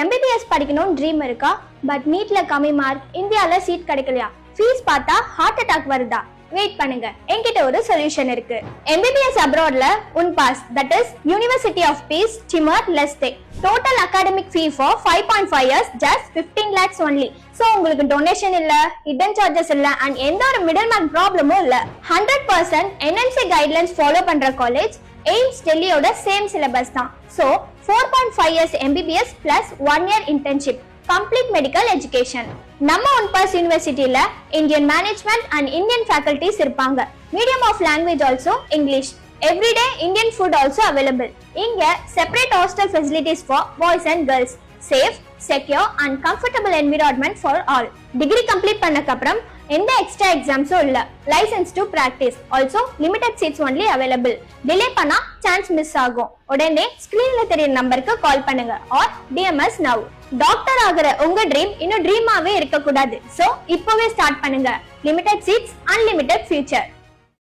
MBBS படிக்கணும்னு dream இருக்கா? But நீட்ல கம்மி மார்க், இந்தியால சீட் கிடைக்கலையா? ஃபீஸ் பார்த்தா ஹார்ட் அட்டாக் வருதா? வெயிட் பண்ணுங்க, என்கிட்ட ஒரு சொல்யூஷன் இருக்கு. எம்பிபிஎஸ் அப்ராட்ல UNPAS, that is University of Peace, Timor Leste. Total academic fee for 5.5 years just 15 lakhs only. So உங்களுக்கு டொனேஷன் இல்ல, hidden charges இல்ல, and எந்த ஒரு மிடில் மேன் ப்ராப்ளமும் இல்ல. 100% NNC guidelines ஃபாலோ பண்ற காலேஜ். எய்ம்ஸ் டெல்லியோட சேம் சிலபஸ் தான். So 4.5 years MBBS plus 1 year internship. Complete medical education. நம்ம UNPAS யூனிவர்சிட்டியில Indian management and Indian faculties இருப்பாங்க. Medium of language also English. Everyday Indian food also available. இங்க separate hostel facilities for boys and girls. Safe, secure and comfortable environment for all. Degree complete பண்ணக்கு அப்புறம் எந்த extra எக்ஸாம்ஸும் இல்ல. Licence to practise. Also limited seats only available. Delay பண்ணா chance miss ஆகும். உடனே ஸ்கிரீன்ல தெரிய நம்பருக்கு கால் பண்ணுங்க ஆர் DMS now. டாக்டர் ஆகிற உங்க ட்ரீம் இன்னும் ட்ரீமாவே இருக்க கூடாது. சோ இப்பவே ஸ்டார்ட் பண்ணுங்க. Limited seeds, unlimited future.